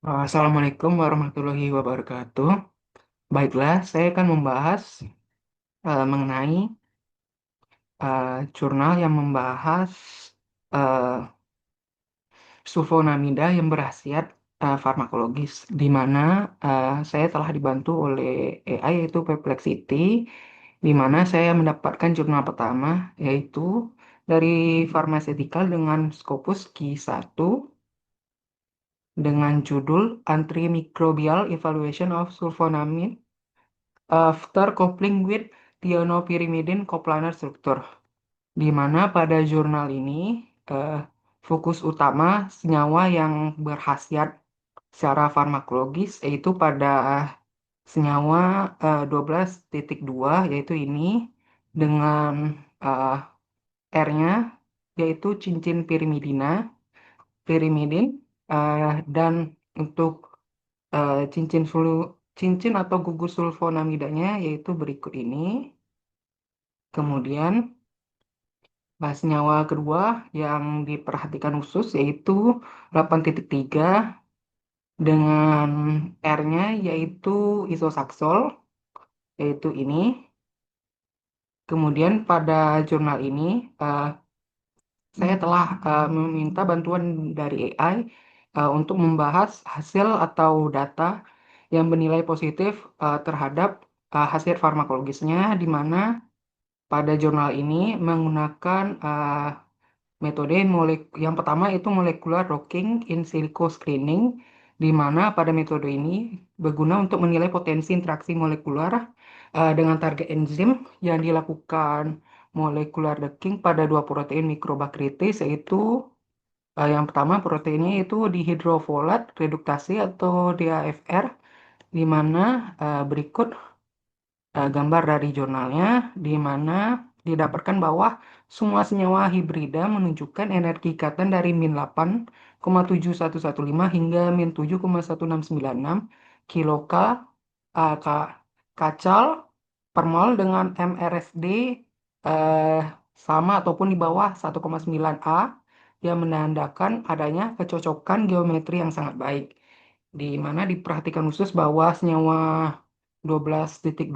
Assalamualaikum warahmatullahi wabarakatuh. Baiklah, saya akan membahas mengenai jurnal yang membahas eh, sulfonamida yang berkhasiat farmakologis, di mana saya telah dibantu oleh AI yaitu Perplexity, di mana saya mendapatkan jurnal pertama yaitu dari Pharmaceutical dengan Scopus Q1 dengan judul Antimicrobial Evaluation of Sulfonamide after coupling with thionopyrimidine coplanar structure, di mana pada jurnal ini eh, fokus utama senyawa yang berkhasiat secara farmakologis yaitu pada senyawa 12.2 yaitu ini dengan eh, R-nya yaitu cincin pirimidin dan untuk cincin atau gugus sulfonamidanya yaitu berikut ini. Kemudian senyawa kedua yang diperhatikan khusus yaitu 8.3 dengan R-nya yaitu isosaksol yaitu ini. Kemudian pada jurnal ini eh, saya telah meminta bantuan dari AI untuk membahas hasil atau data yang bernilai positif terhadap hasil farmakologisnya, di mana pada jurnal ini menggunakan metode yang pertama itu molecular rocking in silico screening, di mana pada metode ini berguna untuk menilai potensi interaksi molekular dengan target enzim yang dilakukan molecular docking pada dua protein mikroba kritis, yaitu yang pertama proteinnya itu dihidrofolat reduktase atau DHFR, di mana berikut gambar dari jurnalnya, di mana didapatkan bahwa semua senyawa hibrida menunjukkan energi ikatan dari min 8,7115 hingga min 7,1696 kilokal kacal per mol dengan MRSD eh, sama ataupun di bawah 1,9 A, yang menandakan adanya kecocokan geometri yang sangat baik, di mana diperhatikan khusus bahwa senyawa 12.2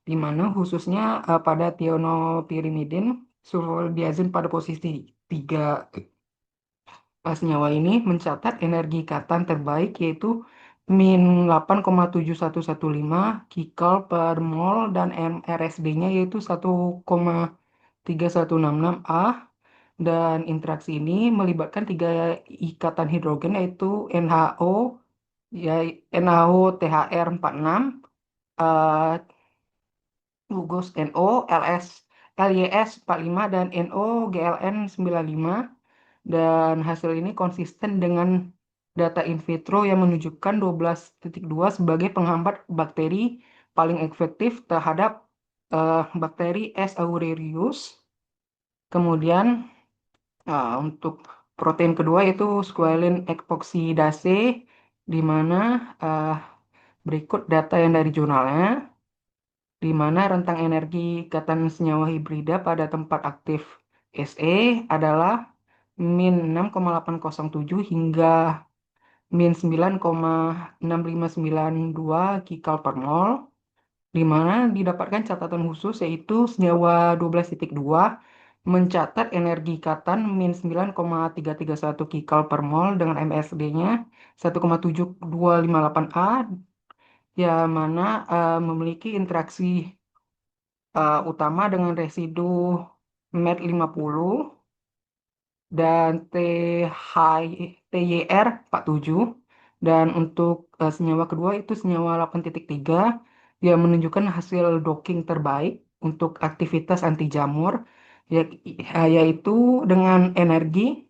di mana khususnya pada thionopyrimidine sulfodiazin pada posisi 3 senyawa ini mencatat energi ikatan terbaik yaitu min 8,7115 kikal per mol dan MRSD-nya yaitu 1,3166 A, dan interaksi ini melibatkan tiga ikatan hidrogen yaitu NHO, ya, NaO THR 46, eh, gugus NO, LYS 45, dan NO GLN 95, dan hasil ini konsisten dengan data in vitro yang menunjukkan 12.2 sebagai penghambat bakteri paling efektif terhadap bakteri S. aureus. Kemudian untuk protein kedua yaitu squalene epoxidase, di mana eh, berikut data yang dari jurnalnya, di mana rentang energi ikatan senyawa hibrida pada tempat aktif Se adalah min 6,807 hingga min 9,6592 kikal per mol, di mana didapatkan catatan khusus yaitu senyawa 12.2 mencatat energi ikatan min 9,331 kikal per mol dengan MSD-nya 1,7258 A, yang mana memiliki interaksi utama dengan residu MET 50 dan TYR 47, dan untuk senyawa kedua itu senyawa 8.3 yang menunjukkan hasil docking terbaik untuk aktivitas anti jamur, yaitu dengan energi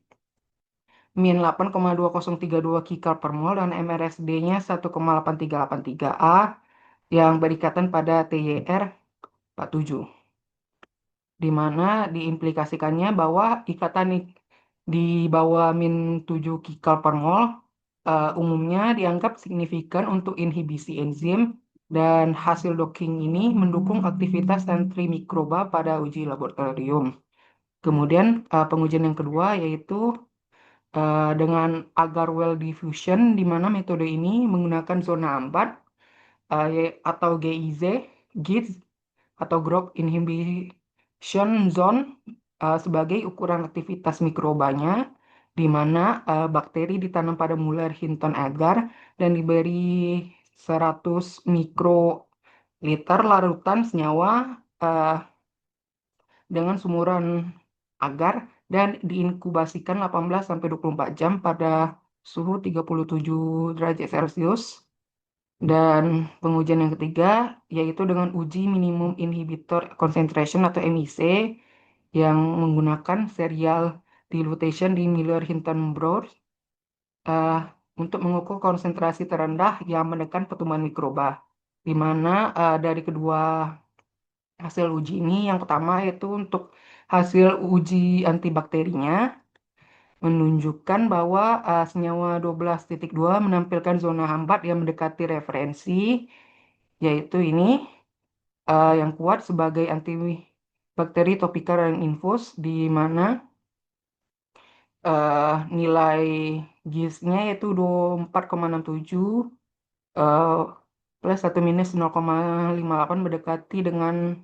min 8,2032 kikal per mol dan MRSD-nya 1,8383 A yang berikatan pada TYR 47, di mana diimplikasikannya bahwa ikatan di bawah min 7 kikal per mol umumnya dianggap signifikan untuk inhibisi enzim, dan hasil docking ini mendukung aktivitas antimikroba pada uji laboratorium. Kemudian pengujian yang kedua yaitu dengan agar well diffusion, di mana metode ini menggunakan zona ambat atau GIZ, GIZ atau Growth Inhibition Zone sebagai ukuran aktivitas mikrobanya, di mana bakteri ditanam pada muller Hinton agar dan diberi 100 mikroliter larutan senyawa eh, dengan sumuran agar dan diinkubasikan 18 sampai 24 jam pada suhu 37 derajat Celcius. Dan pengujian yang ketiga yaitu dengan uji minimum inhibitor concentration atau MIC yang menggunakan serial dilutation di Miller-Hinton-Browne eh, untuk mengukur konsentrasi terendah yang menekan pertumbuhan mikroba. Di mana dari kedua hasil uji ini, yang pertama yaitu untuk hasil uji antibakterinya menunjukkan bahwa senyawa 12.2 menampilkan zona hambat yang mendekati referensi, yaitu ini yang kuat sebagai antibakteri topikal dan infus, di mana nilai GIS-nya yaitu 24,67 eh, plus 1 minus 0,58 mendekati dengan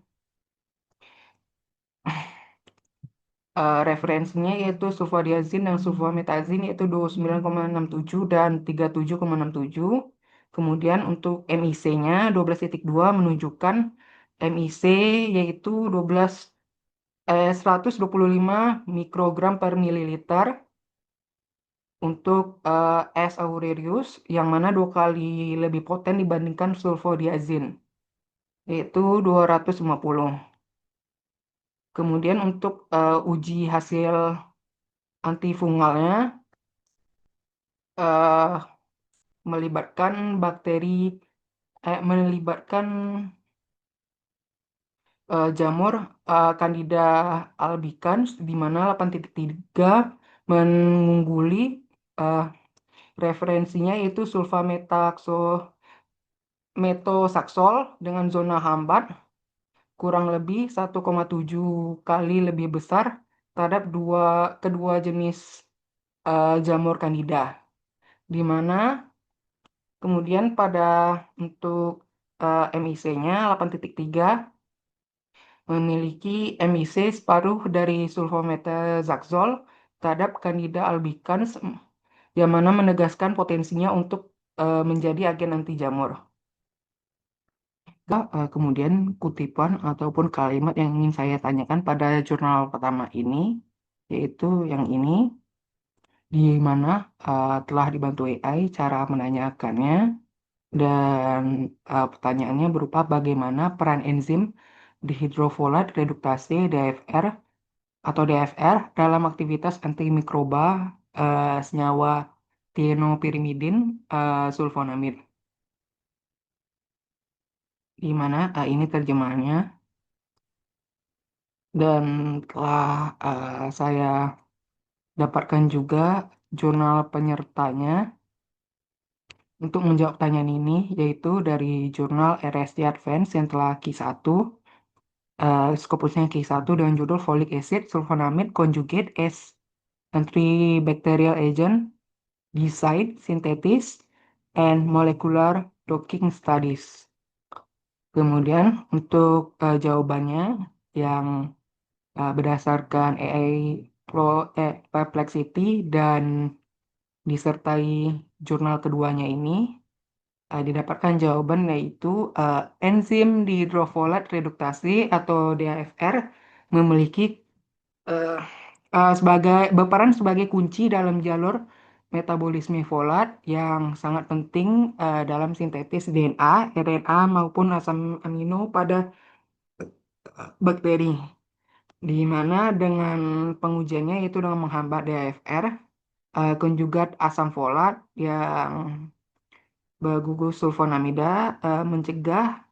referensinya yaitu sulfadiazin dan sulfametazin yaitu 29,67 dan 37,67. Kemudian untuk MIC-nya 12,2 menunjukkan MIC yaitu 125 mikrogram per mililiter untuk S. aureus yang mana 2 kali lebih poten dibandingkan sulfodiazin yaitu 250. Kemudian untuk uji hasil antifungalnya eh, melibatkan melibatkan jamur Candida albicans di mana 8,3 mengungguli eh, referensinya yaitu metosaksol dengan zona hambat kurang lebih 1,7 kali lebih besar terhadap kedua jenis jamur Candida, di mana kemudian untuk MIC-nya 8,3 memiliki MIC separuh dari sulfametazole terhadap Candida albicans, yang mana menegaskan potensinya untuk menjadi agen anti jamur. Kemudian kutipan ataupun kalimat yang ingin saya tanyakan pada jurnal pertama ini, yaitu yang ini, di mana telah dibantu AI cara menanyakannya, dan pertanyaannya berupa bagaimana peran enzim dihidrofolat reduktase DFR atau DFR dalam aktivitas antimikroba senyawa thienopirimidin sulfonamid, di mana ini terjemahannya. Dan telah saya dapatkan juga jurnal penyertanya untuk menjawab pertanyaan ini, yaitu dari jurnal RST Advance yang telah Q1, Scopusnya Q1 dengan judul Folic Acid Sulfonamide Conjugate as Antibacterial Agent, Design, Synthesis, and Molecular Docking Studies. Kemudian untuk jawabannya yang berdasarkan AI Perplexity dan disertai jurnal keduanya ini, didapatkan jawaban yaitu enzim dihidrofolat reduktase atau DHFR memiliki eh, berperan sebagai kunci dalam jalur metabolisme folat yang sangat penting dalam sintetis DNA, RNA maupun asam amino pada bakteri, di mana dengan pengujiannya itu dengan menghambat DHFR konjugat asam folat yang bergugus sulfonamida mencegah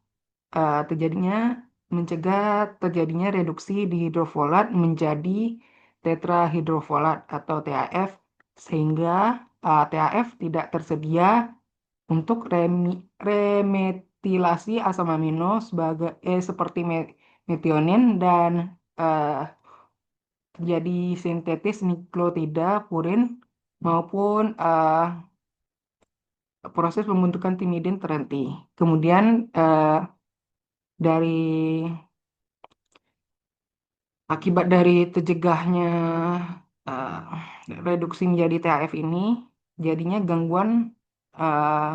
terjadinya reduksi dihidrofolat menjadi tetrahidrofolat atau THF, sehingga THF tidak tersedia untuk remetilasi asam amino seperti metionin dan eh, terjadi sintetis nukleotida purin maupun proses pembentukan timidin terhenti. Kemudian dari akibat dari tercegahnya eh, reduksi menjadi THF ini, jadinya eh,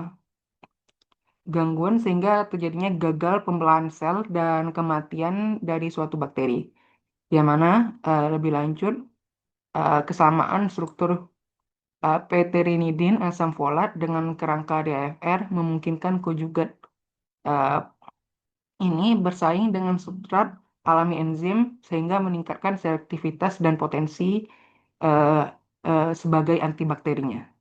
gangguan sehingga terjadinya gagal pembelahan sel dan kematian dari suatu bakteri. Yang mana lebih lanjut kesamaan struktur peterinidin asam folat dengan kerangka DAFR memungkinkan konjugat eh, ini bersaing dengan substrat alami enzim sehingga meningkatkan selektivitas dan potensi eh, sebagai antibakterinya.